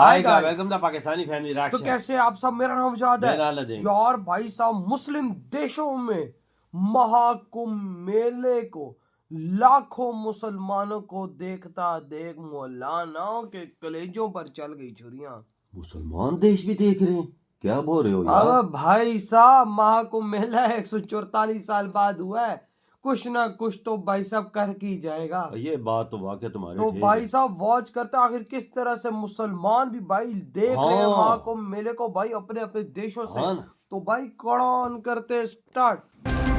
हाय आएगा guys, welcome the Pakistani family तो reaction. कैसे आप सब। मेरा नाम जाद है मेरा अलादीन। यार। भाई साहब, मुस्लिम देशों में महाकुंभ मेले को लाखों मुसलमानों को देखता देख मौलानाओं के कलेजों पर चल गई छुरियां। मुसलमान देश भी देख रहे हैं, क्या बोल रहे हो यार? अब भाई साहब, महाकुंभ मेला 144 साल बाद हुआ है। कुछ ना कुछ तो भाई साहब कर ही जाएगा। ये बात तो वाकई तुम्हारी तो ठीक भाई है। साहब वॉच करते हैं आखिर किस तरह से मुसलमान भी भाई देख रहे हैं हाँ। महाकुंभ मेले को भाई अपने अपने देशों से। हाँ ना। तो भाई कड़ान करते स्टार्ट।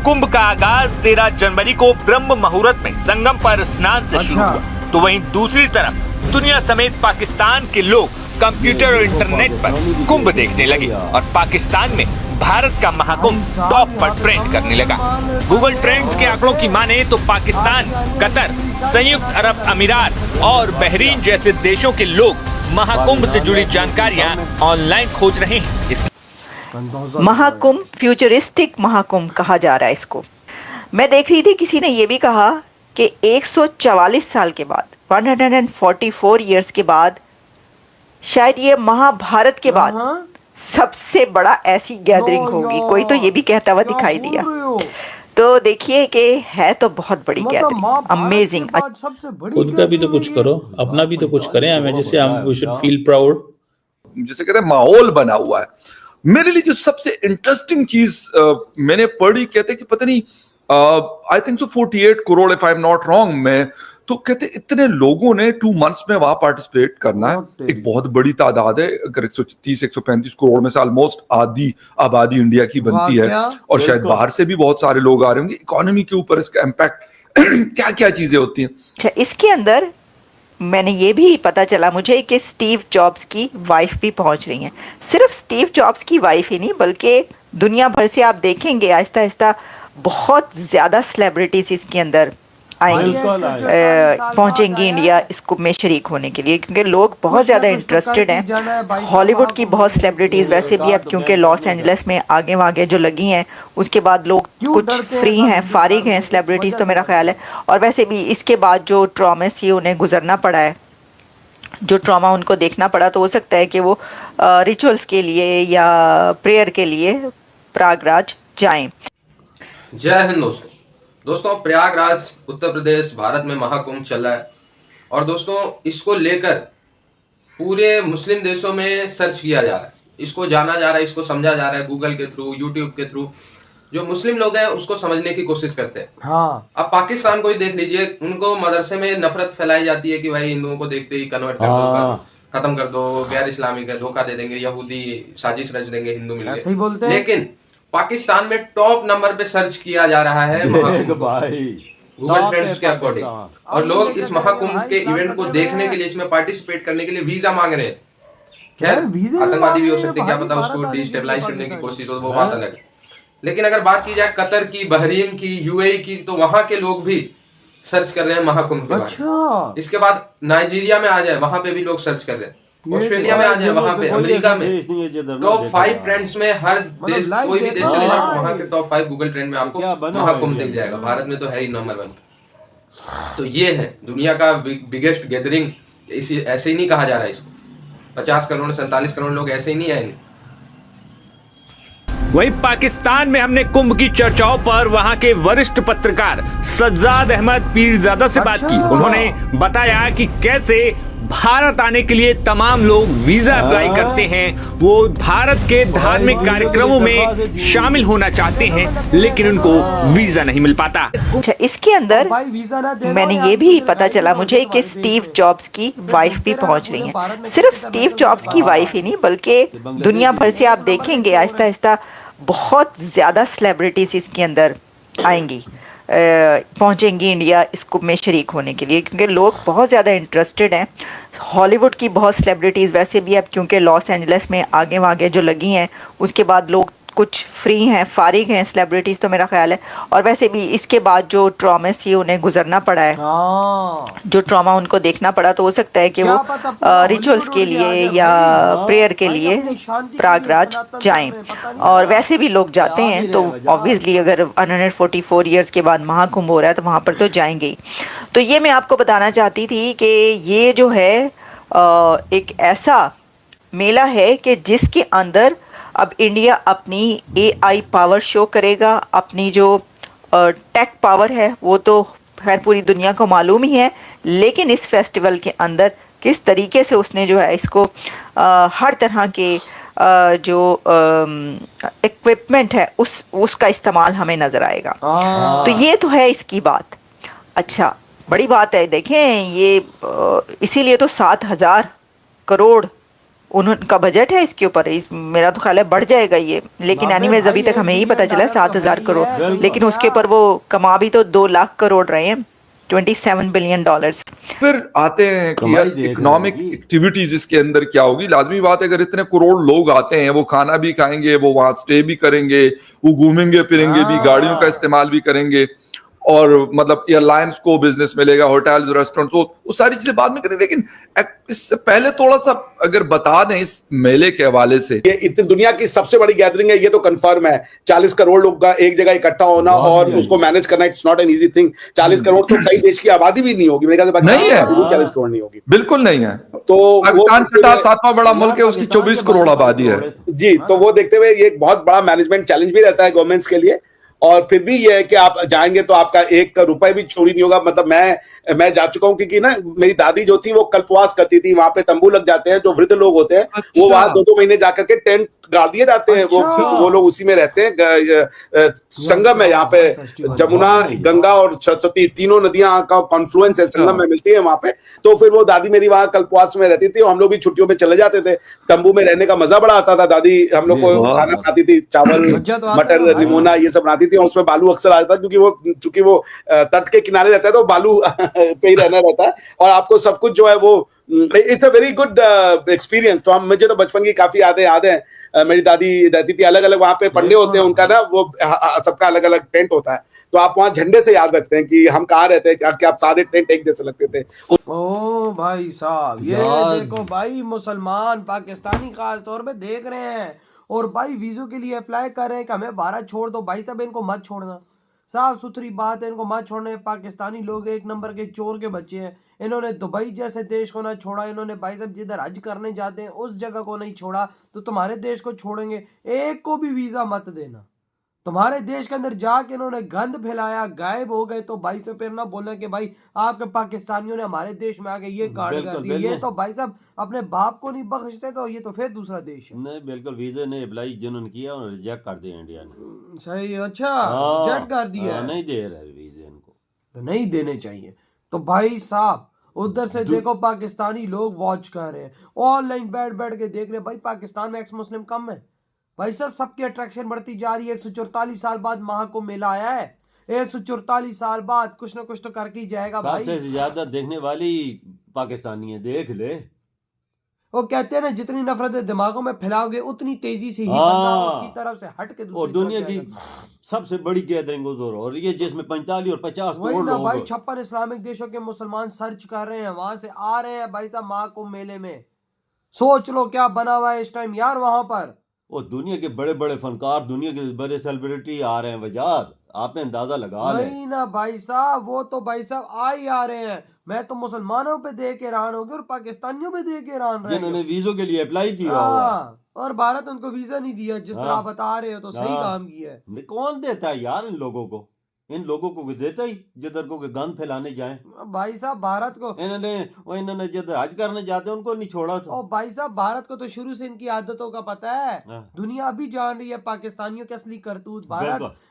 कुंभ का आगाज 13 जनवरी को ब्रह्म मुहूर्त में संगम पर स्नान से शुरू अच्छा। हुआ, तो वहीं दूसरी तरफ दुनिया समेत पाकिस्तान के लोग कंप्यूटर और इंटरनेट पर कुंभ देखने लगे और पाकिस्तान में भारत का महाकुंभ टॉप पर ट्रेंड करने लगा। गूगल ट्रेंड्स के आंकड़ों की माने तो पाकिस्तान, कतर, संयुक्त अरब अमीरात और बहरीन जैसे देशों के लोग महाकुंभ से जुड़ी जानकारियां ऑनलाइन खोज रहे हैं। महाकुंभ फ्यूचरिस्टिक महाकुंभ कहा जा रहा है इसको। मैं देख रही थी किसी ने ये भी कहा कि 144 साल के बाद 144 इयर्स के बाद शायद ये महाभारत के बाद सबसे बड़ा ऐसी गैदरिंग होगी। कोई तो ये भी कहता हुआ दिखाई दिया। तो देखिए कि है तो बहुत बड़ी गैदरिंग, अमेजिंग। खुद का भी तो कुछ करो, अपना भी तो कुछ करें। हमें जैसे हम वी शुड फील प्राउड, जिसे कहते हैं माहौल बना हुआ है। मेरे लिए जो सबसे इंटरेस्टिंग चीज मैंने पढ़ी, कहते कि पता नहीं I think so 48 crore if I am not wrong में, तो कहते इतने लोगों ने 2 मंथ्स में वहां पार्टिसिपेट करना है। एक बहुत बड़ी तादाद है। अगर 130-135 करोड़ में से ऑलमोस्ट आधी आबादी इंडिया की बनती है और शायद बाहर से भी बहुत सारे लोग आ रहे होंगे। इकोनॉमी के ऊपर इसका इम्पैक्ट क्या क्या चीजें होती हैं। अच्छा, इसके अंदर मैंने ये भी पता चला मुझे कि स्टीव जॉब्स की वाइफ भी पहुंच रही हैं। सिर्फ स्टीव जॉब्स की वाइफ ही नहीं, बल्कि दुनिया भर से आप देखेंगे आहिस्ता आहिस्ता बहुत ज़्यादा सेलिब्रिटीज इसके अंदर आएंगी, पहुंचेंगी इंडिया इस कुंभ में शरीक होने के लिए, क्योंकि लोग बहुत ज़्यादा इंटरेस्टेड हैं। हॉलीवुड की बहुत सेलिब्रिटीज़ वैसे भी अब क्योंकि लॉस एंजलिस में आगे वागे जो लगी हैं, उसके बाद लोग कुछ फ्री हैं, फारिग हैं सेलिब्रिटीज़, तो मेरा ख्याल है। और वैसे भी इसके बाद जो ट्रॉमा से उन्हें गुजरना पड़ा है, जो ट्रॉमा उनको देखना पड़ा, तो हो सकता है कि वो रिचुअल्स के लिए या प्रेयर के लिए प्रयागराज जाएं। जय हिंद दोस्तों, प्रयागराज उत्तर प्रदेश भारत में महाकुंभ चल रहा है और दोस्तों इसको लेकर पूरे मुस्लिम देशों में सर्च किया जा रहा है, इसको जाना जा रहा है, इसको समझा जा रहा है। गूगल के थ्रू, यूट्यूब के थ्रू जो मुस्लिम लोग हैं उसको समझने की कोशिश करते हैं। हाँ। अब पाकिस्तान को ही देख लीजिए, उनको मदरसे में नफरत फैलाई जाती है कि भाई हिंदुओं को देखते ही कन्वर्ट कर दो, खत्म कर दो, गैर इस्लामिक है, धोखा दे देंगे, यहूदी साजिश रच देंगे, हिंदू मिल गए। लेकिन पाकिस्तान में टॉप नंबर पे सर्च किया जा रहा है गूगल ट्रेंड्स के अकॉर्डिंग, और लोग इस महाकुंभ के इवेंट को देखने के लिए, इसमें पार्टिसिपेट करने के लिए वीजा मांग रहे हैं। खैर, आतंकवादी भी हो सकते, क्या पता उसको डिस्टेबलाइज करने की कोशिश हो, वो बात अलग है। लेकिन अगर बात की जाए कतर की, बहरीन की, यूएई की, तो वहां के लोग भी सर्च कर रहे हैं महाकुंभ के बारे में। इसके बाद नाइजीरिया में आ जाए, वहां पे भी लोग सर्च कर रहे हैं। ऑस्ट्रेलिया में आ जाए, वहां पे, अमेरिका में टॉप 5 ट्रेंड्स में, हर देश, कोई भी देश चले जाओ, वहां के टॉप 5 गूगल ट्रेंड में आपको महाकुंभ दिख जाएगा। भारत में तो है ही नंबर 1। तो ये है दुनिया का बिगेस्ट गैदरिंग। ऐसे ही नहीं कहा जा रहा है इसको। 50 करोड़ 47 करोड़ लोग ऐसे ही नहीं आएंगे। वहीं पाकिस्तान में हमने कुंभ की चर्चाओं पर वहां के वरिष्ठ पत्रकार सज्जाद अहमद पीरजादा से बात की। उन्होंने बताया कि कैसे भारत आने के लिए तमाम लोग वीजा अप्लाई करते हैं, वो भारत के धार्मिक कार्यक्रमों में शामिल होना चाहते हैं, लेकिन उनको वीजा नहीं मिल पाता। अच्छा, इसके अंदर मैंने ये भी पता चला मुझे कि स्टीव जॉब्स की वाइफ भी पहुंच रही हैं। सिर्फ स्टीव जॉब्स की वाइफ ही नहीं, बल्कि दुनिया भर से आप देखेंगे आहिस्ता आहिस्ता बहुत ज़्यादा सेलिब्रिटीज इसके अंदर आएंगी, पहुंचेंगी इंडिया इस कुंभ में शरीक होने के लिए, क्योंकि लोग बहुत ज़्यादा इंटरेस्टेड हैं। हॉलीवुड की बहुत सेलिब्रिटीज़ वैसे भी अब क्योंकि लॉस एंजलिस में आगे वागे जो लगी हैं, उसके बाद लोग कुछ फ्री हैं, फारिग हैं सेलिब्रिटीज़, तो मेरा ख्याल है। और वैसे भी इसके बाद जो ट्रॉमा से उन्हें गुजरना पड़ा है, जो ट्रॉमा उनको देखना पड़ा, तो हो सकता है कि वो रिचुअल्स के लिए या प्रेयर के लिए प्रयागराज जाएं। और वैसे भी लोग जाते हैं, तो ऑब्वियसली अगर 144 इयर्स के बाद महाकुंभ हो रहा है तो वहाँ पर तो जाएंगे ही। तो ये मैं आपको बताना चाहती थी कि ये जो है एक ऐसा मेला है कि जिसके अंदर अब इंडिया अपनी AI पावर शो करेगा, अपनी जो टेक पावर है वो तो खैर पूरी दुनिया को मालूम ही है, लेकिन इस फेस्टिवल के अंदर किस तरीके से उसने जो है इसको हर तरह के जो इक्विपमेंट है उसका इस्तेमाल हमें नज़र आएगा। तो ये तो है इसकी बात। अच्छा, बड़ी बात है, देखें ये इसीलिए तो 7,000 करोड़ उनका बजट है इसके ऊपर। मेरा तो ख्याल है बढ़ जाएगा ये, लेकिन एनीवेज अभी तक हमें ही पता चला 7,000 करोड़, लेकिन उसके ऊपर वो कमा भी तो 2 लाख करोड़ रहे हैं, $27 बिलियन। फिर आते हैं कि यार इकोनॉमिक एक्टिविटीज इसके अंदर क्या होगी। लाजमी बात है, अगर इतने करोड़ लोग आते हैं, वो खाना भी खाएंगे, वो वहां स्टे भी करेंगे, वो घूमेंगे फिरेंगे भी, गाड़ियों का इस्तेमाल भी करेंगे, और मतलब एयरलाइंस को बिजनेस मिलेगा, होटल्स, रेस्टोरेंट्स, वो सारी चीजें बाद में करेंगे। लेकिन इससे पहले थोड़ा सा अगर बता दें इस मेले के हवाले से, ये इतनी दुनिया की सबसे बड़ी गैदरिंग है, ये तो कंफर्म है। 40 करोड़ लोग का एक जगह इकट्ठा होना और उसको मैनेज करना, it's not an easy thing. 40 crore तो कई देश की आबादी भी नहीं होगी, मेरे ख्याल से नहीं है, 40 करोड़ नहीं होगी, बिल्कुल नहीं है। तो पाकिस्तान छठा 7वां बड़ा मुल्क है, उसकी 24 करोड़ आबादी है जी। तो वो देखते हुए ये एक बहुत बड़ा मैनेजमेंट चैलेंज भी रहता है गवर्नमेंट्स के लिए। और फिर भी ये है कि आप जाएंगे तो आपका 1 रुपए भी चोरी नहीं होगा। मतलब मैं जा चुका हूँ, क्योंकि ना मेरी दादी जो थी वो कल्पवास करती थी, वहां पे तंबू लग जाते हैं, जो वृद्ध लोग होते हैं वो वहां 2-2 महीने जाकर के टेंट गाड़ दिए जाते हैं, वो लोग उसी में रहते हैं। संगम है यहाँ पे, जमुना, गंगा और सरस्वती तीनों नदियां का कॉन्फ्लुएंस है, संगम में मिलती है वहां पे। तो फिर वो दादी मेरी वहां कल्पवास में रहती थी, हम लोग भी छुट्टियों में चले जाते थे। तंबू में रहने का मजा बड़ा आता था। दादी हम लोग को खाना बनाती थी, चावल, मटर, निमोना ये सब बनाती थी, और उसमें बालू अक्सर आता था, क्योंकि चूंकि वो तट के किनारे रहता है तो बालू पे ही रहना रहता है, और आपको सब कुछ जो है वो it's a very good experience. तो मुझे तो बचपन की काफी यादें हैं। मेरी दादी रहती थी, अलग अलग वहां पे पंडे होते हैं उनका ना, वो सबका अलग अलग टेंट होता है, तो आप वहां झंडे से याद रखते हैं कि हम कहाँ रहते हैं, कि आप सारे टेंट एक जैसे लगते थे। ओ भाई साहब, ये देखो भाई, मुसलमान पाकिस्तानी खास तौर पे देख रहे हैं और भाई वीजो के लिए अप्लाई कर रहे हैं कि हमें भारत छोड़ दो। भाई साहब इनको मत छोड़ना, साफ सुथरी बात है, इनको मत छोड़ने। पाकिस्तानी लोग एक नंबर के चोर के बच्चे हैं। इन्होंने दुबई जैसे देश को ना छोड़ा, इन्होंने भाई साहब जिधर हज करने जाते हैं उस जगह को नहीं छोड़ा, तो तुम्हारे देश को छोड़ेंगे? एक को भी वीजा मत देना। तुम्हारे देश के अंदर जाके इन्होंने गंद फैलाया, गायब हो गए, तो भाई से फिर ना बोलना कि भाई आपके पाकिस्तानियों ने हमारे देश में आके ये कांड कर दिया। ये तो भाई साहब अपने बाप को नहीं बख्शते, तो ये तो फिर दूसरा देश है। नहीं बिल्कुल, वीजा ने अप्लाई जिन्होंने किया उन्होंने रिजेक्ट कर दिया इंडिया ने। सही, अच्छा रिजेक्ट कर दिया, नहीं दे रहे वीजा इनको, तो नहीं देने चाहिए। तो भाई साहब उधर से देखो पाकिस्तानी लोग वॉच कर रहे हैं, ऑनलाइन बैठ बैठ के देख रहे हैं। भाई पाकिस्तान में एक्स मुस्लिम कम है भाई साहब, सबकी अट्रैक्शन बढ़ती जा रही है। 144 साल बाद महाकुंभ मेला आया है, 144 साल बाद कुछ ना कुछ तो करके ही जाएगा भाई। सबसे ज्यादा देखने वाली पाकिस्तानी है, देख ले। वो कहते हैं ना, जितनी नफरत दिमागों में फैलाओगे उतनी तेजी से ही बंदा उसकी तरफ से हट के और दुनिया की सबसे बड़ी गैदरिंग उधर हो रही है, जिसमें 45 और 50 करोड़ लोग भाई 56 इस्लामिक देशों के मुसलमान सर्च कर रहे हैं, वहां से आ रहे हैं भाई साहब महाकुंभ मेले में। सोच लो क्या बना हुआ है इस टाइम यार वहां पर। और दुनिया के बड़े बड़े फनकार, दुनिया के बड़े सेलिब्रिटी आ रहे हैं वजाद, आपने अंदाजा लगा ले। नहीं ना भाई साहब, वो तो भाई साहब आ ही आ रहे हैं। मैं तो मुसलमानों पे देख के हैरान हो गया और पाकिस्तानियों पे देख के हैरान रहे, जिन्होंने वीजो के लिए अप्लाई किया हुआ, और भारत उनको वीजा नहीं दिया, जिस तरह आप बता रहे हो, तो सही काम किया है। कौन देता है यार इन लोगों को? इन लोगों को देता ही जिधर को गंद फैलाने जाए। भाई साहब भारत को इन्होंने जिधर हज करने जाते हैं उनको नहीं छोड़ा था। और भाई साहब भारत को तो शुरू से इनकी आदतों का पता है, दुनिया अभी जान रही है पाकिस्तानियों के असली करतूत।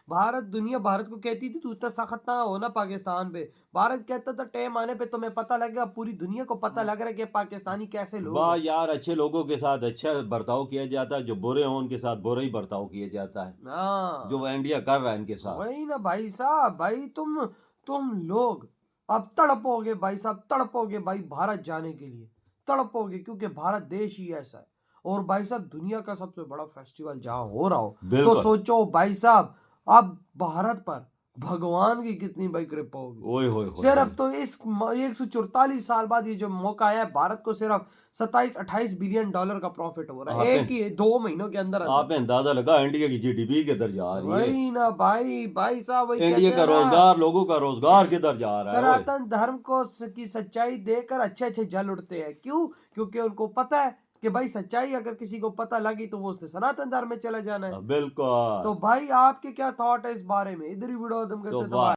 भारत दुनिया भारत को कहती थी तू इतना सख्त ना हो ना पाकिस्तान पे। भारत कहता था टाइम आने पे तुम्हें पता लगेगा, पूरी दुनिया को पता लग रहा है कि पाकिस्तानी कैसे लोग। वाह यार, अच्छे लोगों के साथ अच्छा बर्ताव किया जाता है, जो बुरे हों उनके साथ बुरा ही बर्ताव किया जाता है, जो इंडिया कर रहा है इनके साथ। वही ना भाई साहब, भाई तुम लोग अब तड़पोगे भाई साहब, तड़पोगे भाई भारत जाने के लिए, तड़पोगे, क्योंकि भारत देश ही ऐसा है। और भाई साहब दुनिया का सबसे बड़ा फेस्टिवल जहाँ हो रहा हो, तो सोचो भाई साहब अब भारत पर भगवान की कितनी भाई कृपा होगी। सिर्फ तो इस 144 साल बाद ये जो मौका आया है, भारत को सिर्फ 27-28 बिलियन डॉलर का प्रॉफिट हो रहा है एक ही 2 महीनों के अंदर। आपने अंदाजा लगा इंडिया की जीडीपी किधर जा रही है? वही ना भाई साहब, इंडिया का रोजगार, लोगों का रोजगार किधर जा रहा है? सनातन धर्म को की सच्चाई देखकर अच्छे जल उठते हैं। क्यों? क्योंकि उनको पता है कि भाई सच्चाई अगर किसी को पता लगी तो वो उसने सनातन धर्म में चला जाना है। बिल्कुल। तो भाई आपके क्या थॉट है इस बारे में? इधर ही वीडियो खत्म करते हैं।